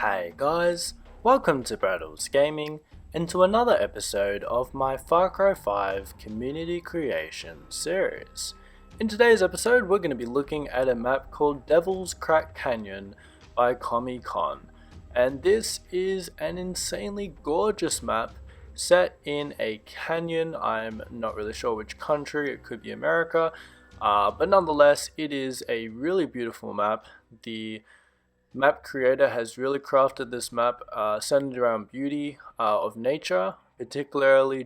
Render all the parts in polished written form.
Hey guys, welcome to Braddels Gaming and to another episode of my Far Cry 5 community creation series. In today's episode we're going to be looking at a map called Devil's Crack Canyon by KommieKon, and this is an insanely gorgeous map set in a canyon. I'm not really sure which country, it could be America, but nonetheless it is a really beautiful map. The map creator has really crafted this map centered around beauty of nature, particularly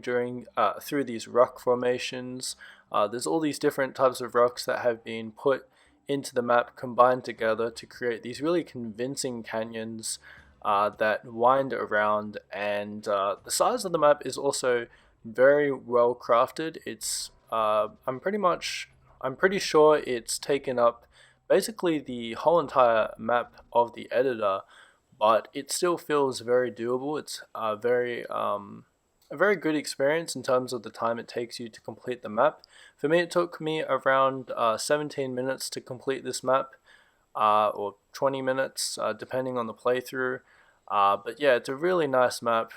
through these rock formations. There's all these different types of rocks that have been put into the map, combined together to create these really convincing canyons that wind around, and the size of the map is also very well crafted. I'm pretty sure it's taken up basically the whole entire map of the editor, but it still feels very doable. It's a very good experience in terms of the time it takes you to complete the map. For me, it took me around 17 minutes to complete this map, or 20 minutes, depending on the playthrough. But yeah, it's a really nice map,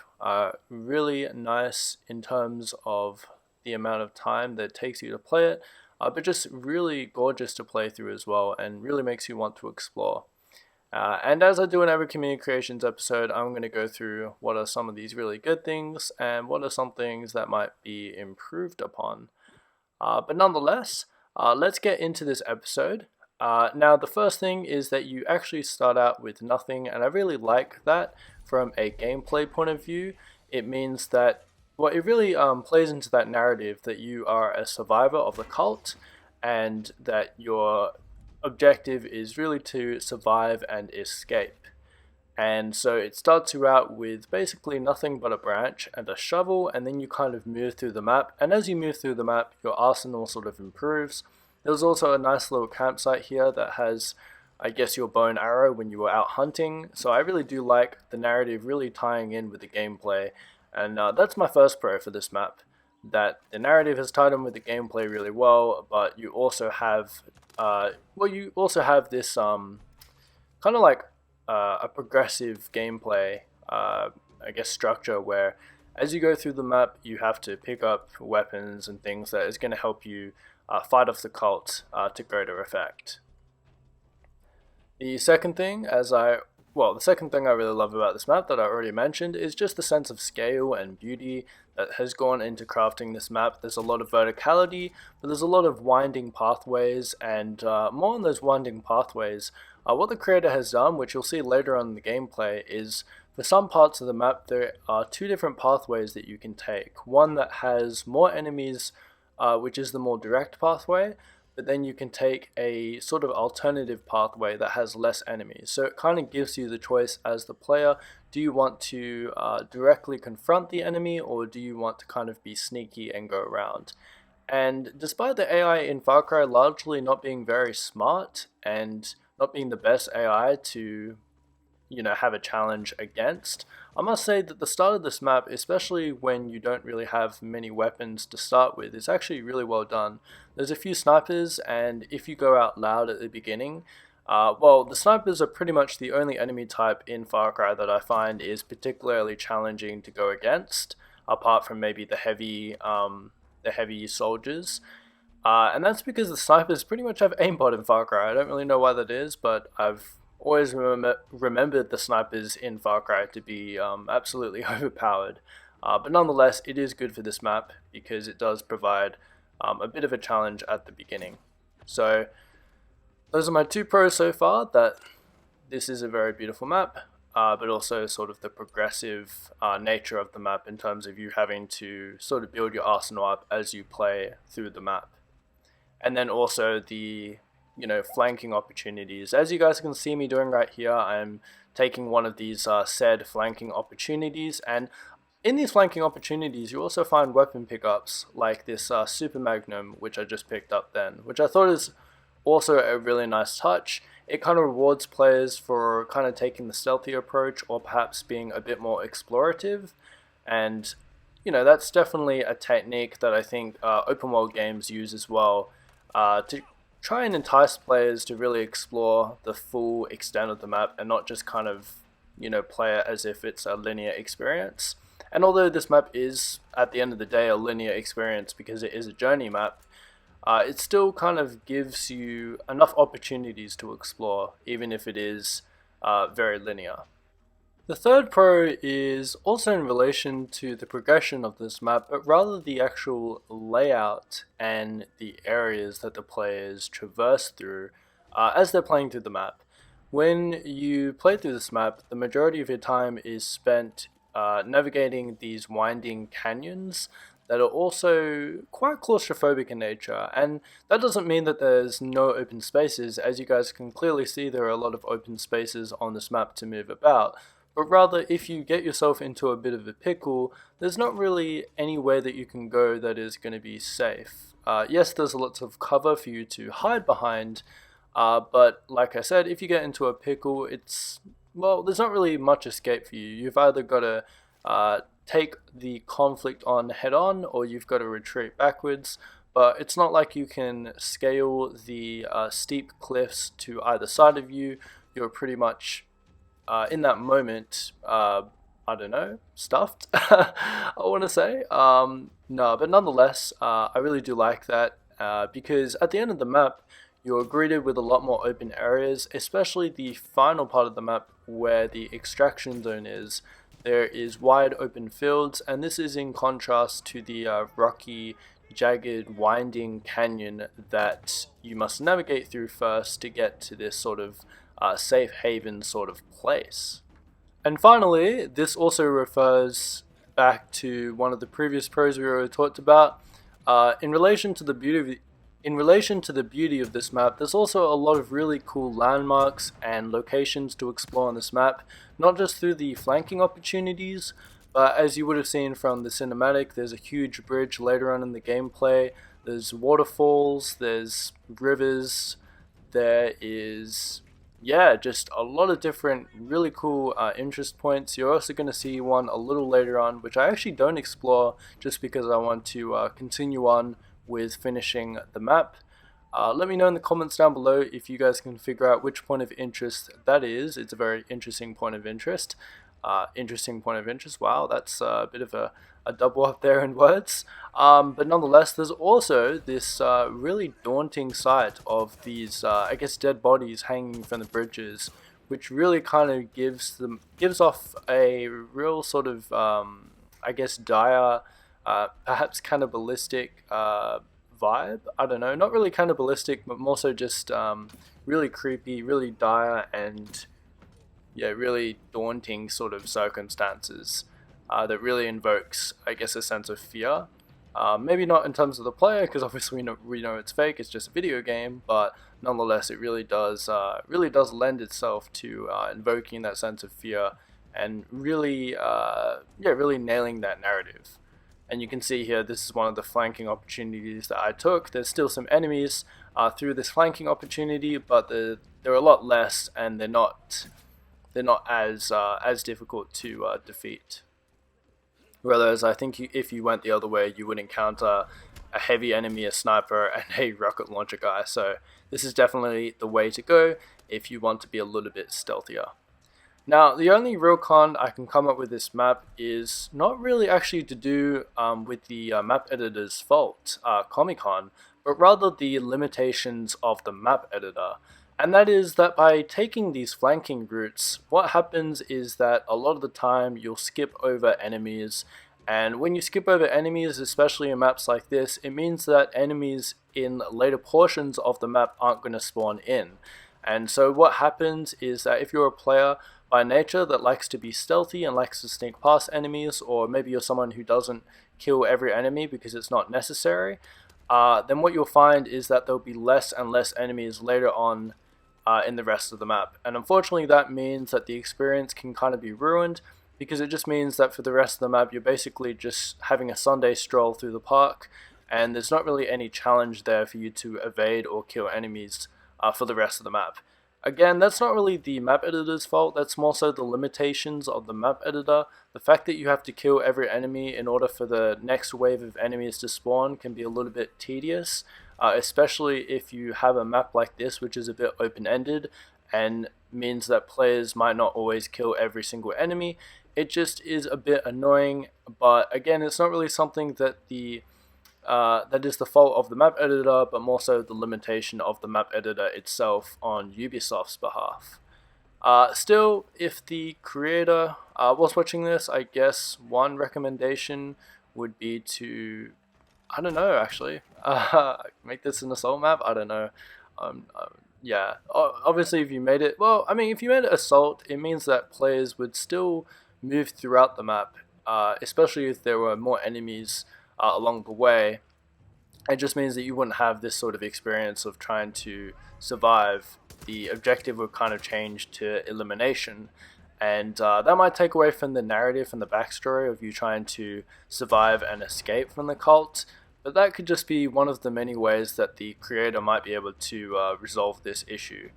really nice in terms of the amount of time that it takes you to play it. But just really gorgeous to play through as well, and really makes you want to explore. And as I do in every community creations episode, I'm going to go through what are some of these really good things and what are some things that might be improved upon. But nonetheless, let's get into this episode. Now, the first thing is that you actually start out with nothing, and I really like that from a gameplay point of view. It means that it really plays into that narrative that you are a survivor of the cult, and that your objective is really to survive and escape. And so it starts you out with basically nothing but a branch and a shovel, and then you kind of move through the map, and as you move through the map your arsenal sort of improves. There's also a nice little campsite here that has, I guess, your bow and arrow when you were out hunting, so I really do like the narrative really tying in with the gameplay. And that's my first pro for this map, that the narrative has tied in with the gameplay really well, but you also have, this kind of like a progressive gameplay, I guess, structure where as you go through the map you have to pick up weapons and things that is going to help you fight off the cult to greater effect. The second thing the second thing I really love about this map that I already mentioned is just the sense of scale and beauty that has gone into crafting this map. There's a lot of verticality, but there's a lot of winding pathways, and more on those winding pathways. What the creator has done, which you'll see later on in the gameplay, is for some parts of the map there are two different pathways that you can take. One that has more enemies, which is the more direct pathway, but then you can take a sort of alternative pathway that has less enemies. So it kind of gives you the choice as the player. Do you want to directly confront the enemy, or do you want to kind of be sneaky and go around? And despite the AI in Far Cry largely not being very smart and not being the best AI to have a challenge against, I must say that the start of this map, especially when you don't really have many weapons to start with, is actually really well done. There's a few snipers, and if you go out loud at the beginning, the snipers are pretty much the only enemy type in Far Cry that I find is particularly challenging to go against, apart from maybe the heavy soldiers. And that's because the snipers pretty much have aimbot in Far Cry. I don't really know why that is, but I've always remembered the snipers in Far Cry to be absolutely overpowered. But nonetheless, it is good for this map because it does provide a bit of a challenge at the beginning. So those are my two pros so far, that this is a very beautiful map, but also sort of the progressive nature of the map in terms of you having to sort of build your arsenal up as you play through the map. And then also the flanking opportunities. As you guys can see me doing right here, I'm taking one of these said flanking opportunities, and in these flanking opportunities you also find weapon pickups like this super magnum, which I just picked up then, which I thought is also a really nice touch. It kind of rewards players for kind of taking the stealthy approach, or perhaps being a bit more explorative, and that's definitely a technique that I think open world games use as well, to try and entice players to really explore the full extent of the map and not just kind of play it as if it's a linear experience. And although this map is, at the end of the day, a linear experience because it is a journey map, it still kind of gives you enough opportunities to explore, even if it is very linear. The third pro is also in relation to the progression of this map, but rather the actual layout and the areas that the players traverse through as they're playing through the map. When you play through this map, the majority of your time is spent navigating these winding canyons that are also quite claustrophobic in nature, and that doesn't mean that there's no open spaces. As you guys can clearly see, there are a lot of open spaces on this map to move about, but rather if you get yourself into a bit of a pickle, there's not really anywhere that you can go that is going to be safe. Yes, there's lots of cover for you to hide behind, but like I said, if you get into a pickle, there's not really much escape for you. You've either got to take the conflict on head on, or you've got to retreat backwards, but it's not like you can scale the steep cliffs to either side of you. You're pretty much in that moment, I don't know, stuffed, I want to say. No, but nonetheless, I really do like that because at the end of the map, you're greeted with a lot more open areas, especially the final part of the map where the extraction zone is. There is wide open fields, and this is in contrast to the rocky, jagged, winding canyon that you must navigate through first to get to this sort of safe haven sort of place. And finally, this also refers back to one of the previous pros we already talked about. In relation to the beauty of this map, there's also a lot of really cool landmarks and locations to explore on this map, not just through the flanking opportunities, but as you would have seen from the cinematic, there's a huge bridge later on in the gameplay, there's waterfalls, there's rivers, there is just a lot of different really cool interest points. You're also going to see one a little later on, which I actually don't explore just because I want to continue on with finishing the map. Let me know in the comments down below if you guys can figure out which point of interest that is. It's a very interesting point of interest. Wow, that's a bit of a double up there in words. But nonetheless, there's also this really daunting sight of these, I guess, dead bodies hanging from the bridges, which really kind of gives off a real sort of, I guess, dire, perhaps cannibalistic vibe. I don't know, not really cannibalistic, but more so just really creepy, really dire, and really daunting sort of circumstances that really invokes, I guess, a sense of fear. Maybe not in terms of the player, because obviously we know it's fake, it's just a video game, but nonetheless it really does lend itself to invoking that sense of fear and really nailing that narrative. And you can see here, this is one of the flanking opportunities that I took. There's still some enemies through this flanking opportunity, but they're a lot less, and they're not as difficult to defeat. Whereas I think if you went the other way, you would encounter a heavy enemy, a sniper, and a rocket launcher guy. So this is definitely the way to go if you want to be a little bit stealthier. Now, the only real con I can come up with this map is not really actually to do with the map editor's fault, KommieKon, but rather the limitations of the map editor. And that is that by taking these flanking routes, what happens is that a lot of the time you'll skip over enemies, and when you skip over enemies, especially in maps like this, it means that enemies in later portions of the map aren't going to spawn in. And so what happens is that if you're a player by nature that likes to be stealthy and likes to sneak past enemies, or maybe you're someone who doesn't kill every enemy because it's not necessary, then what you'll find is that there'll be less and less enemies later on in the rest of the map. And unfortunately that means that the experience can kind of be ruined, because it just means that for the rest of the map you're basically just having a Sunday stroll through the park, and there's not really any challenge there for you to evade or kill enemies for the rest of the map. Again, that's not really the map editor's fault, that's more so the limitations of the map editor. The fact that you have to kill every enemy in order for the next wave of enemies to spawn can be a little bit tedious, especially if you have a map like this which is a bit open-ended, and means that players might not always kill every single enemy. It just is a bit annoying, but again, it's not really something that that is the fault of the map editor, but more so the limitation of the map editor itself on Ubisoft's behalf. Still, if the creator was watching this, I guess one recommendation would be to, I don't know, actually, make this an assault map. I don't know. Yeah, obviously, if you made it, well, I mean, if you made it assault, it means that players would still move throughout the map, especially if there were more enemies along the way. It just means that you wouldn't have this sort of experience of trying to survive. The objective would kind of change to elimination, and that might take away from the narrative and the backstory of you trying to survive and escape from the cult. But that could just be one of the many ways that the creator might be able to resolve this issue.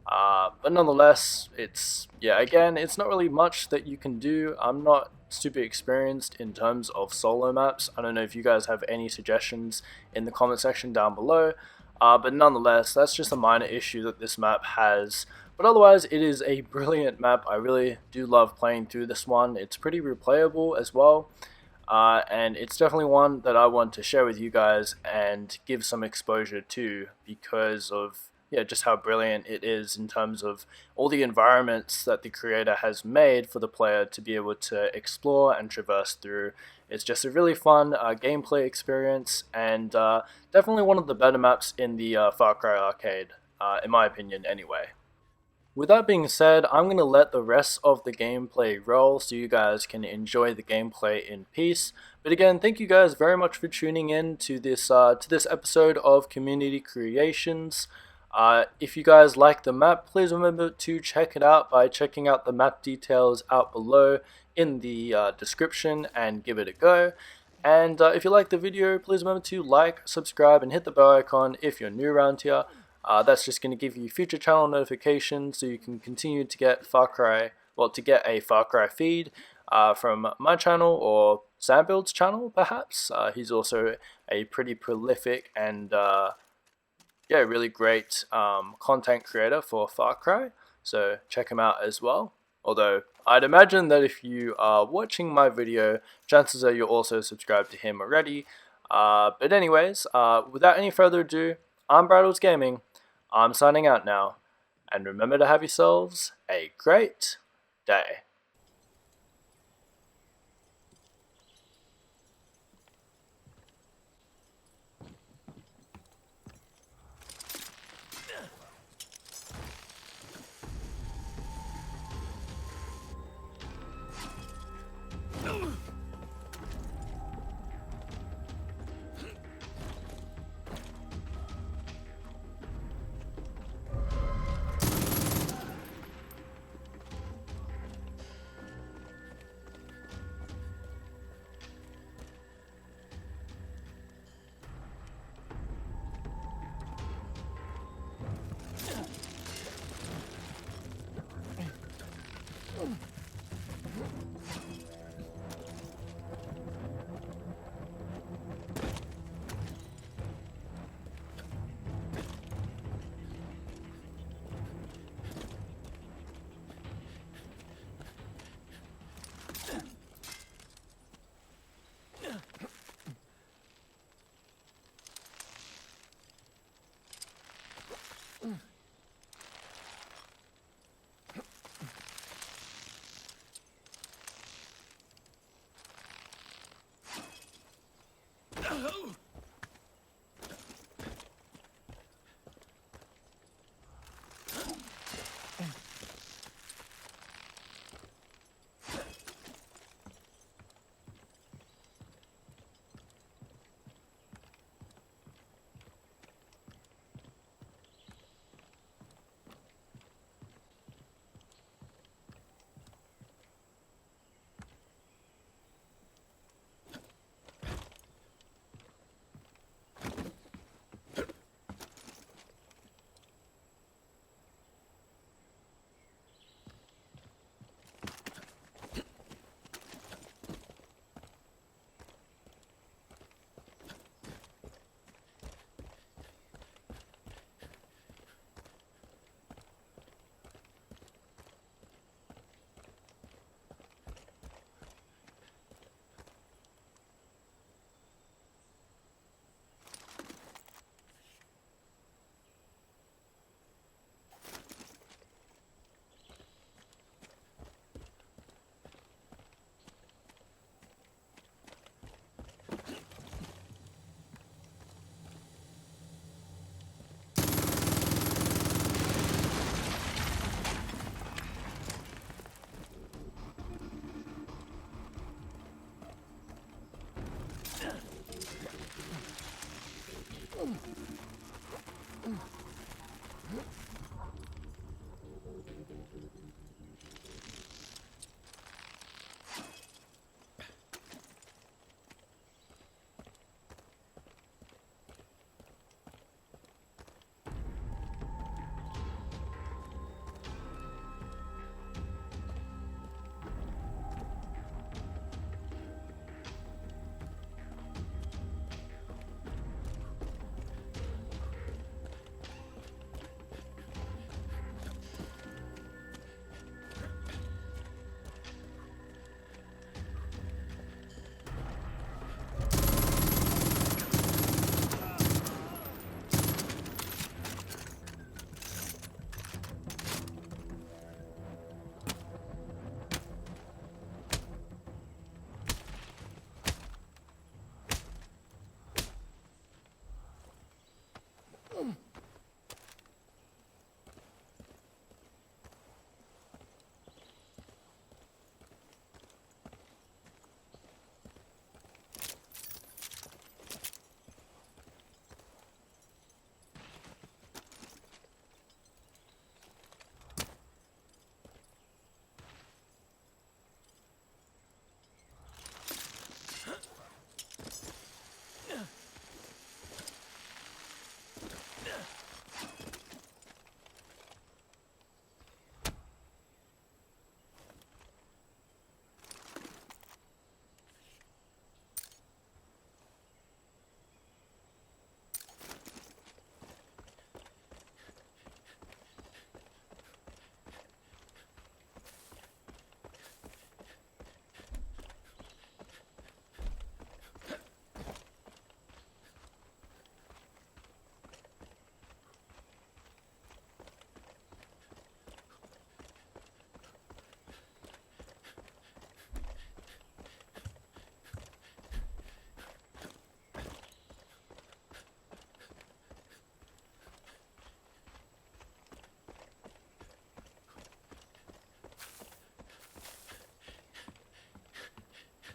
But nonetheless, again, it's not really much that you can do. I'm not super experienced in terms of solo maps. I don't know if you guys have any suggestions in the comment section down below. But nonetheless, that's just a minor issue that this map has. But otherwise, it is a brilliant map. I really do love playing through this one. It's pretty replayable as well. And it's definitely one that I want to share with you guys and give some exposure to, because of just how brilliant it is in terms of all the environments that the creator has made for the player to be able to explore and traverse through. It's just a really fun gameplay experience, and definitely one of the better maps in the Far Cry arcade, in my opinion anyway. With that being said, I'm going to let the rest of the gameplay roll so you guys can enjoy the gameplay in peace. But again, thank you guys very much for tuning in to this episode of Community Creations. If you guys like the map, please remember to check it out by checking out the map details out below in the description and give it a go. And if you like the video, please remember to like, subscribe, and hit the bell icon if you're new around here. That's just going to give you future channel notifications so you can continue to get a Far Cry feed from my channel or Sambuild's channel, perhaps. He's also a pretty prolific and really great content creator for Far Cry, so check him out as well. Although I'd imagine that if you are watching my video, chances are you're also subscribed to him already. But anyways, without any further ado, I'm Braddels Gaming. I'm signing out now, and remember to have yourselves a great day.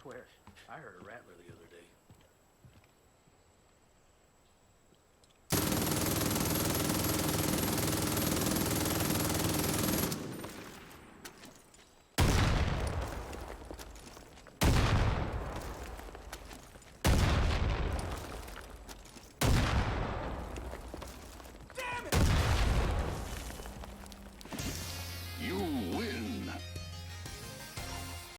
Where? I heard a rattler the other day.